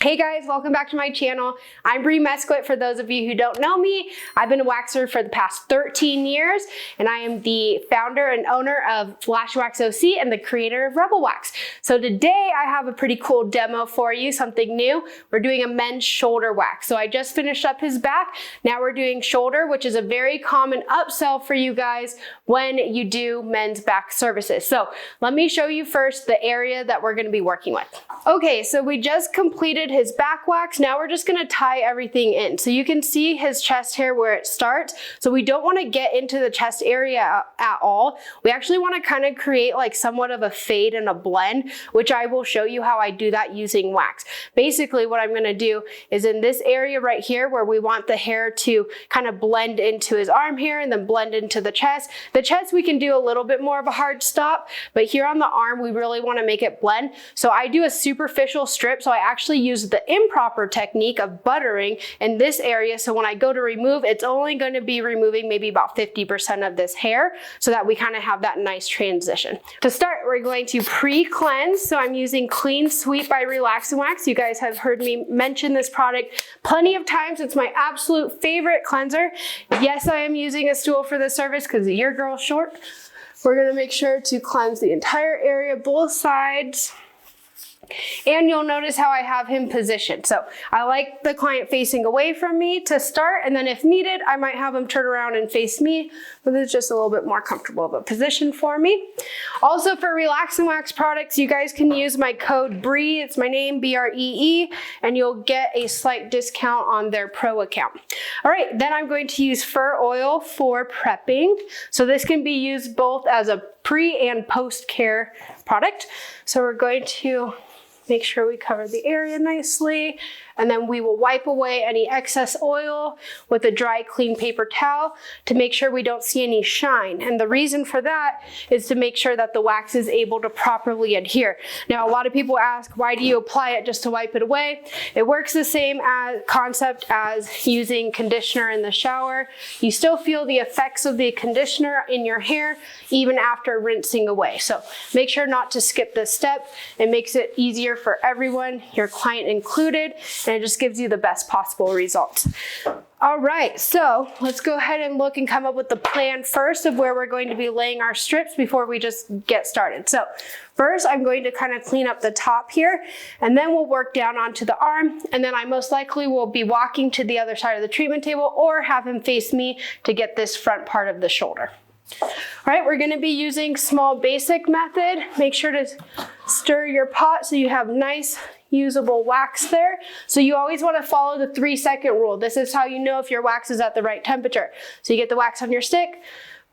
Hey guys, welcome back to my channel. I'm Bree Mesquit. For those of you who don't know me, I've been a waxer for the past 13 years, and I am the founder and owner of Lash Wax OC and the creator of Rebel Wax. So today I have a pretty cool demo for you, something new. We're doing a men's shoulder wax. So I just finished up his back. Now we're doing shoulder, which is a very common upsell for you guys when you do men's back services. So let me show you first the area that we're gonna be working with. Okay, so we just completed his back wax. Now we're just gonna tie everything in. So you can see his chest hair where it starts. So we don't wanna get into the chest area at all. We actually wanna kind of create like somewhat of a fade and a blend, which I will show you how I do that using wax. Basically what I'm gonna do is in this area right here where we want the hair to kind of blend into his arm hair and then blend into the chest. The chest we can do a little bit more of a hard stop, but here on the arm we really wanna make it blend. So I do a superficial strip, so I actually use the improper technique of buttering in this area. So when I go to remove, it's only going to be removing maybe about 50% of this hair so that we kind of have that nice transition. To start, we're going to pre-cleanse. So I'm using Clean Sweep by Relax and Wax. You guys have heard me mention this product plenty of times. It's my absolute favorite cleanser. Yes, I am using a stool for this service because your girl's short. We're going to make sure to cleanse the entire area, both sides. And you'll notice how I have him positioned. So I like the client facing away from me to start, and then if needed, I might have him turn around and face me, but it's just a little bit more comfortable of a position for me. Also for Relax and Wax products, you guys can use my code BREE, it's my name, B-R-E-E, and you'll get a slight discount on their pro account. All right, then I'm going to use fur oil for prepping. So this can be used both as a pre and post care product. So we're going to make sure we cover the area nicely, and then we will wipe away any excess oil with a dry, clean paper towel to make sure we don't see any shine. And the reason for that is to make sure that the wax is able to properly adhere. Now, a lot of people ask, why do you apply it just to wipe it away? It works the same concept as using conditioner in the shower. You still feel the effects of the conditioner in your hair even after rinsing away. So make sure not to skip this step. It makes it easier for everyone, your client included, and it just gives you the best possible results. All right, so let's go ahead and look and come up with the plan first of where we're going to be laying our strips before we just get started. So first, I'm going to kind of clean up the top here, and then we'll work down onto the arm, and then I most likely will be walking to the other side of the treatment table or have him face me to get this front part of the shoulder. All right, we're going to be using small basic method. Make sure to stir your pot so you have nice usable wax there. So you always want to follow the 3-second rule. This is how you know if your wax is at the right temperature. So you get the wax on your stick,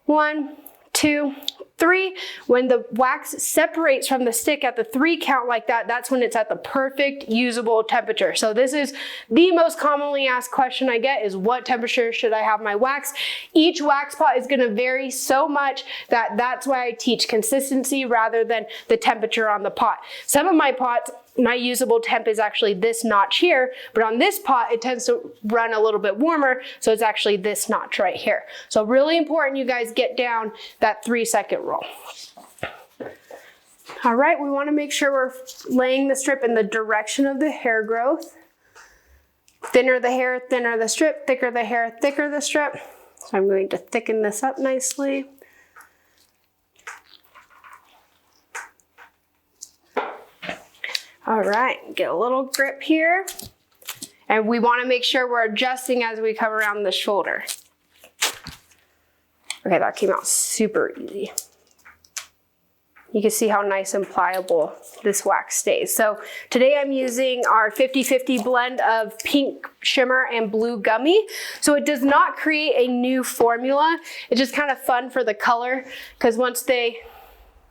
1, 2, 3. When the wax separates from the stick at the 3 count like that, that's when it's at the perfect usable temperature. So this is the most commonly asked question I get is what temperature should I have my wax? Each wax pot is going to vary so much that that's why I teach consistency rather than the temperature on the pot. Some of my pots, my usable temp is actually this notch here, but on this pot, it tends to run a little bit warmer, so it's actually this notch right here. So really important you guys get down that 3-second rule. All right, we want to make sure we're laying the strip in the direction of the hair growth. Thinner the hair, thinner the strip, thicker the hair, thicker the strip. So I'm going to thicken this up nicely. All right, get a little grip here. And we want to make sure we're adjusting as we come around the shoulder. Okay, that came out super easy. You can see how nice and pliable this wax stays. So today I'm using our 50-50 blend of pink shimmer and blue gummy. So it does not create a new formula. It's just kind of fun for the color because once they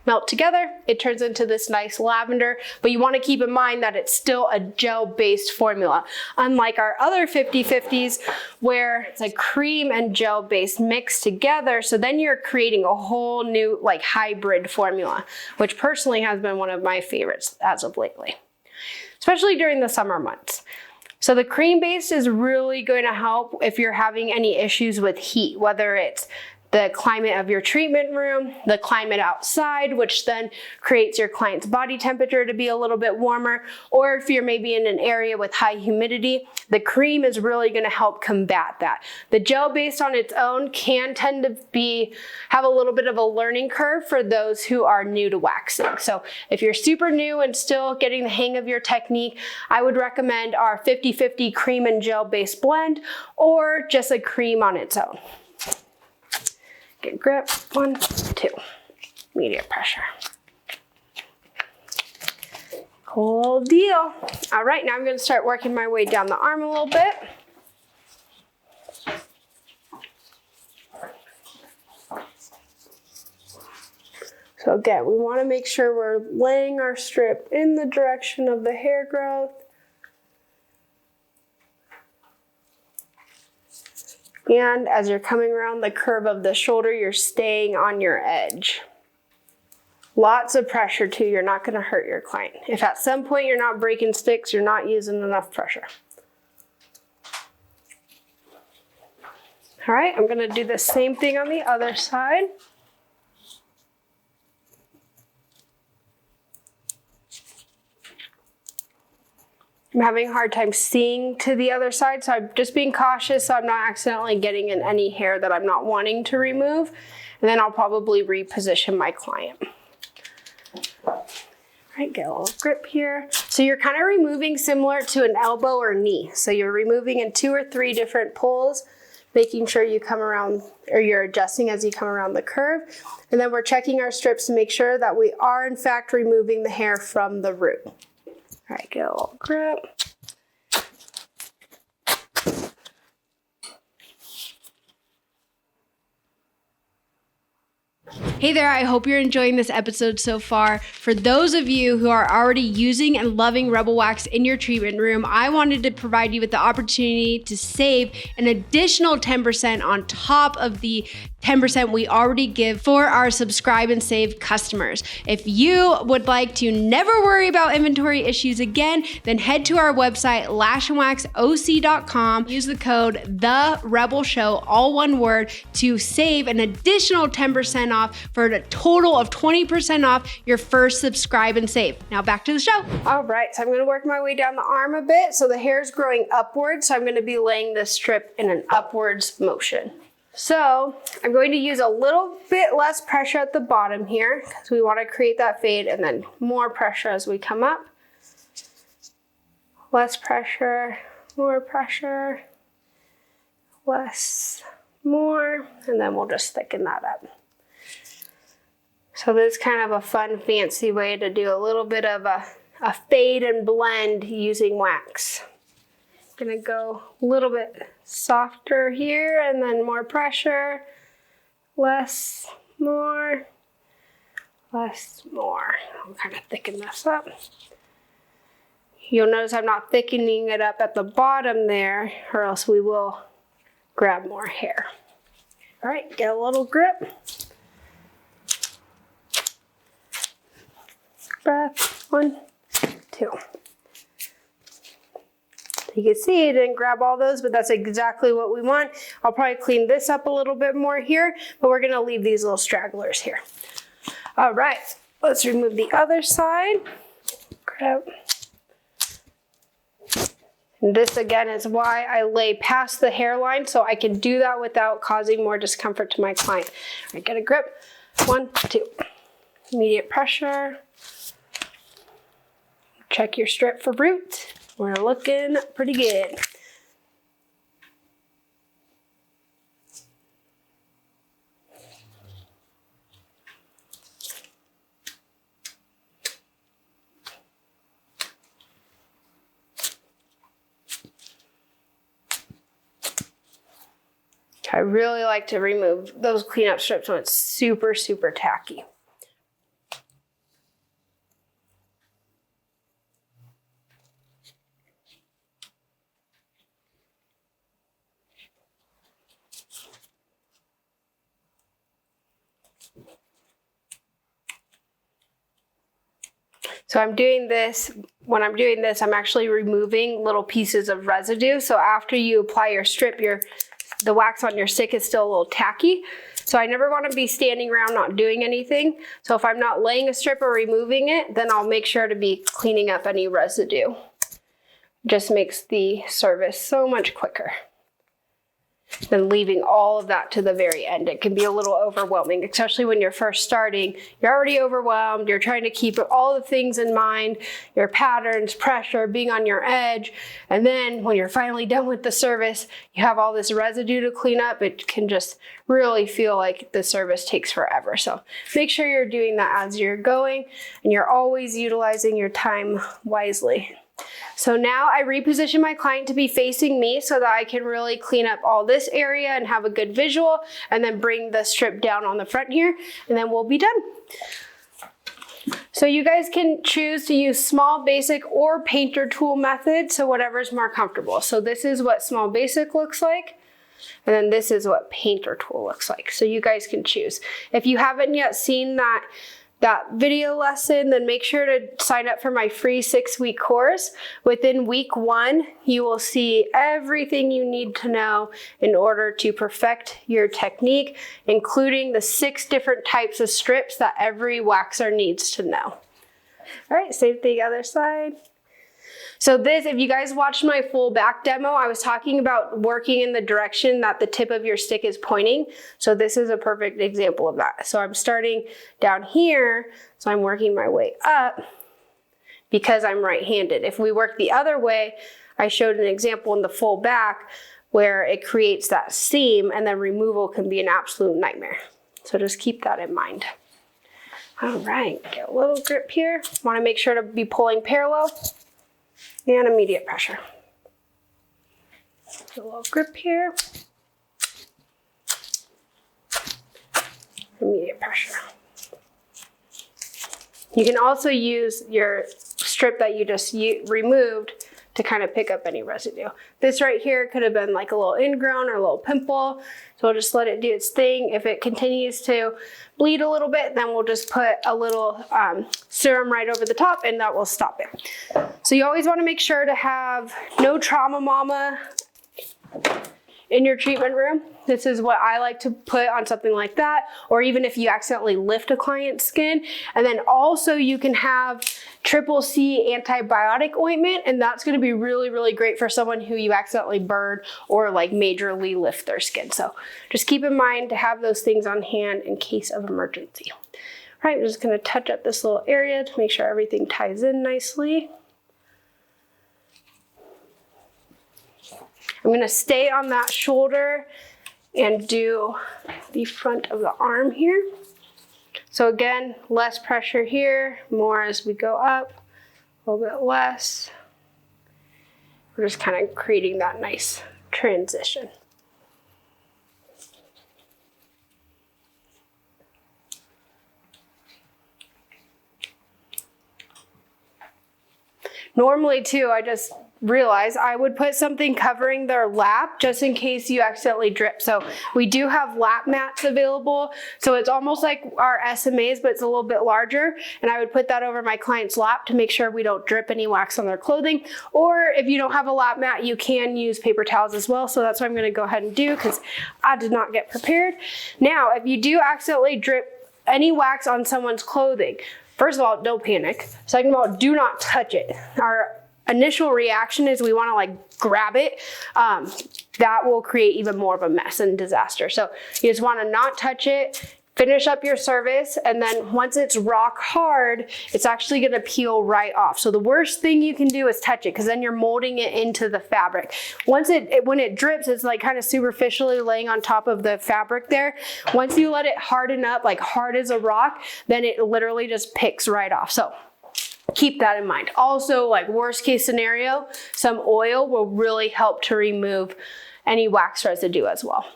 melt together, it turns into this nice lavender, but you want to keep in mind that it's still a gel-based formula. Unlike our other 50-50s where it's a cream and gel-based mixed together, so then you're creating a whole new like hybrid formula, which personally has been one of my favorites as of lately, especially during the summer months. So the cream base is really going to help if you're having any issues with heat, whether it's the climate of your treatment room, the climate outside, which then creates your client's body temperature to be a little bit warmer. Or if you're maybe in an area with high humidity, the cream is really gonna help combat that. The gel based on its own can tend to have a little bit of a learning curve for those who are new to waxing. So if you're super new and still getting the hang of your technique, I would recommend our 50-50 cream and gel based blend, or just a cream on its own. Get grip, 1, 2, immediate pressure. Cool deal. All right, now I'm gonna start working my way down the arm a little bit. So again, we wanna make sure we're laying our strip in the direction of the hair growth. And as you're coming around the curve of the shoulder, you're staying on your edge. Lots of pressure too, you're not gonna hurt your client. If at some point you're not breaking sticks, you're not using enough pressure. All right, I'm gonna do the same thing on the other side. I'm having a hard time seeing to the other side, so I'm just being cautious so I'm not accidentally getting in any hair that I'm not wanting to remove, and then I'll probably reposition my client. All right, get a little grip here. So you're kind of removing similar to an elbow or knee. So you're removing in 2 or 3 different pulls, making sure you come around, or you're adjusting as you come around the curve. And then we're checking our strips to make sure that we are in fact removing the hair from the root. All right, get a little grip. Hey there, I hope you're enjoying this episode so far. For those of you who are already using and loving Rebel Wax in your treatment room, I wanted to provide you with the opportunity to save an additional 10% on top of the 10% we already give for our subscribe and save customers. If you would like to never worry about inventory issues again, then head to our website, lashandwaxoc.com. Use the code THERebelShow, all one word, to save an additional 10% off for a total of 20% off your first subscribe and save. Now back to the show. All right, so I'm gonna work my way down the arm a bit. So the hair is growing upwards, so I'm gonna be laying this strip in an upwards motion. So I'm going to use a little bit less pressure at the bottom here because we want to create that fade, and then more pressure as we come up. Less pressure, more pressure, less, more, and then we'll just thicken that up. So this is kind of a fun, fancy way to do a little bit of a fade and blend using wax. I'm gonna go a little bit softer here, and then more pressure, less, more, less, more. I'll kind of thicken this up. You'll notice I'm not thickening it up at the bottom there, or else we will grab more hair. All right, get a little grip. Breath, 1, 2. You can see it didn't grab all those, but that's exactly what we want. I'll probably clean this up a little bit more here, but we're gonna leave these little stragglers here. All right, let's remove the other side. Grab. And this again is why I lay past the hairline, so I can do that without causing more discomfort to my client. All right, get a grip, 1, 2. Immediate pressure. Check your strip for root. We're looking pretty good. I really like to remove those cleanup strips when it's super, super tacky. So I'm doing this, when I'm doing this, I'm actually removing little pieces of residue. So after you apply your strip, the wax on your stick is still a little tacky. So I never want to be standing around not doing anything. So if I'm not laying a strip or removing it, then I'll make sure to be cleaning up any residue. Just makes the service so much quicker than leaving all of that to the very end. It can be a little overwhelming, especially when you're first starting. You're already overwhelmed. You're trying to keep all the things in mind, your patterns, pressure, being on your edge. And then when you're finally done with the service, you have all this residue to clean up. It can just really feel like the service takes forever. So make sure you're doing that as you're going and you're always utilizing your time wisely. So now I reposition my client to be facing me so that I can really clean up all this area and have a good visual, and then bring the strip down on the front here, and then we'll be done. So you guys can choose to use small basic or painter tool method, so whatever's more comfortable. So this is what small basic looks like, and then this is what painter tool looks like. So you guys can choose. If you haven't yet seen that video lesson, then make sure to sign up for my free 6-week course. Within week 1, you will see everything you need to know in order to perfect your technique, including the 6 different types of strips that every waxer needs to know. All right, same thing other side. So this, if you guys watched my full back demo, I was talking about working in the direction that the tip of your stick is pointing. So this is a perfect example of that. So I'm starting down here, so I'm working my way up because I'm right-handed. If we work the other way, I showed an example in the full back where it creates that seam, and then removal can be an absolute nightmare. So just keep that in mind. All right, get a little grip here. Want to make sure to be pulling parallel. And immediate pressure. A little grip here. Immediate pressure. You can also use your strip that you just removed to kind of pick up any residue. This right here could have been like a little ingrown or a little pimple. So we'll just let it do its thing. If it continues to bleed a little bit, then we'll just put a little serum right over the top, and that will stop it. So you always want to make sure to have no trauma mama in your treatment room. This is what I like to put on something like that, or even if you accidentally lift a client's skin. And then also you can have CCC antibiotic ointment, and that's going to be really, really great for someone who you accidentally burn or like majorly lift their skin. So just keep in mind to have those things on hand in case of emergency. All right, I'm just going to touch up this little area to make sure everything ties in nicely. I'm going to stay on that shoulder and do the front of the arm here. So again, less pressure here, more as we go up, a little bit less. We're just kind of creating that nice transition. Normally too, I just realized I would put something covering their lap just in case you accidentally drip. So we do have lap mats available. So it's almost like our SMAs, but it's a little bit larger. And I would put that over my client's lap to make sure we don't drip any wax on their clothing. Or if you don't have a lap mat, you can use paper towels as well. So that's what I'm going to go ahead and do because I did not get prepared. Now, if you do accidentally drip any wax on someone's clothing, first of all, don't panic. Second of all, do not touch it. Our initial reaction is we want to like grab it. That will create even more of a mess and disaster. So you just want to not touch it, finish up your service, and then once it's rock hard, it's actually going to peel right off. So the worst thing you can do is touch it because then you're molding it into the fabric. Once when it drips, it's like kind of superficially laying on top of the fabric there. Once you let it harden up, like hard as a rock, then it literally just picks right off. So keep that in mind. Also, like worst case scenario, some oil will really help to remove any wax residue as well.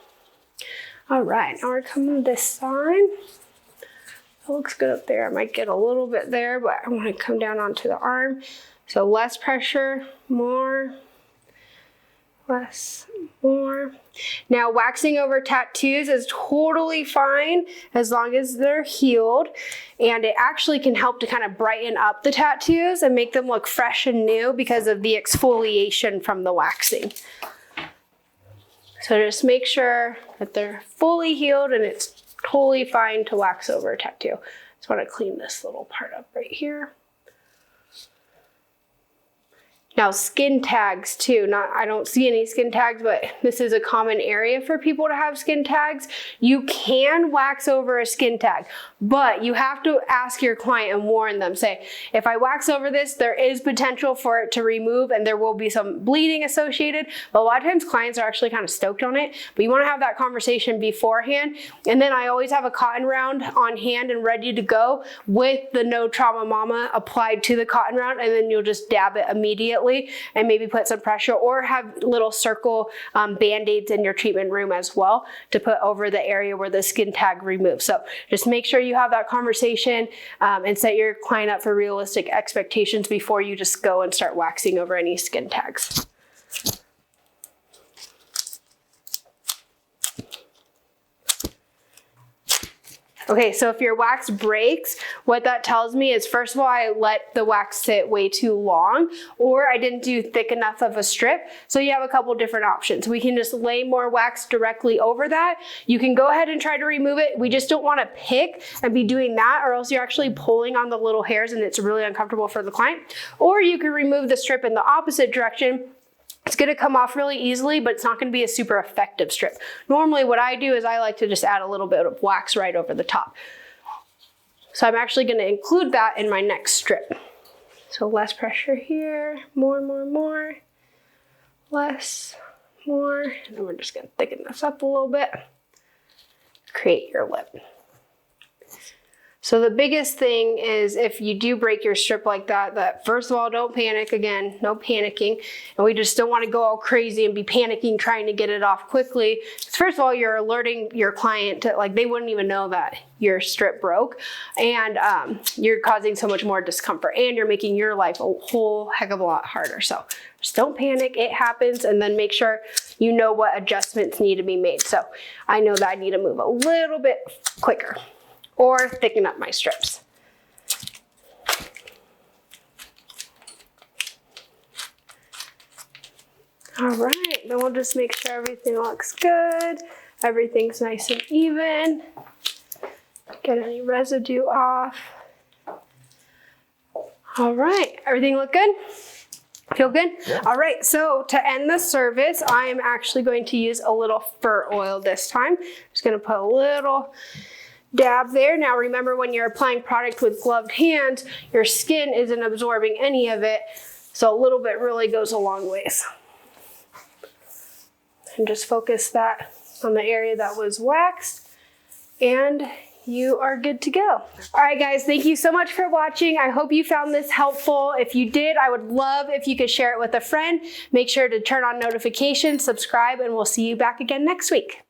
All right, now we're coming this side. It looks good up there. I might get a little bit there, but I want to come down onto the arm. So less pressure, more, less, more. Now waxing over tattoos is totally fine as long as they're healed, and it actually can help to kind of brighten up the tattoos and make them look fresh and new because of the exfoliation from the waxing. So just make sure that they're fully healed and it's totally fine to wax over a tattoo. Just want to clean this little part up right here. Now skin tags too, I don't see any skin tags, but this is a common area for people to have skin tags. You can wax over a skin tag, but you have to ask your client and warn them, say, if I wax over this, there is potential for it to remove and there will be some bleeding associated. But a lot of times clients are actually kind of stoked on it, but you wanna have that conversation beforehand. And then I always have a cotton round on hand and ready to go with the No Trauma Mama applied to the cotton round, and then you'll just dab it immediately and maybe put some pressure, or have little circle band-aids in your treatment room as well to put over the area where the skin tag removes. So just make sure you have that conversation and set your client up for realistic expectations before you just go and start waxing over any skin tags. Okay, so if your wax breaks, what that tells me is, first of all, I let the wax sit way too long, or I didn't do thick enough of a strip. So you have a couple different options. We can just lay more wax directly over that. You can go ahead and try to remove it. We just don't want to pick and be doing that, or else you're actually pulling on the little hairs and it's really uncomfortable for the client. Or you can remove the strip in the opposite direction. It's gonna come off really easily, but it's not gonna be a super effective strip. Normally what I do is I like to just add a little bit of wax right over the top. So I'm actually gonna include that in my next strip. So less pressure here, more, less, more, and then we're just gonna thicken this up a little bit. Create your lip. So the biggest thing is, if you do break your strip like that first of all, don't panic. Again, no panicking. And we just don't want to go all crazy and be panicking trying to get it off quickly. First of all, you're alerting your client to, like, they wouldn't even know that your strip broke, and you're causing so much more discomfort, and you're making your life a whole heck of a lot harder. So just don't panic, it happens, and then make sure you know what adjustments need to be made. So I know that I need to move a little bit quicker, or thicken up my strips. All right, then we'll just make sure everything looks good. Everything's nice and even. Get any residue off. All right, everything look good? Feel good? Yeah. All right, so to end the service, I am actually going to use a little fur oil this time. Just gonna put a little dab there. Now remember, when you're applying product with gloved hands, your skin isn't absorbing any of it, so a little bit really goes a long ways. And just focus that on the area that was waxed, and you are good to go. All right, guys, thank you so much for watching. I hope you found this helpful. If you did, I would love if you could share it with a friend. Make sure to turn on notifications, subscribe, and we'll see you back again next week.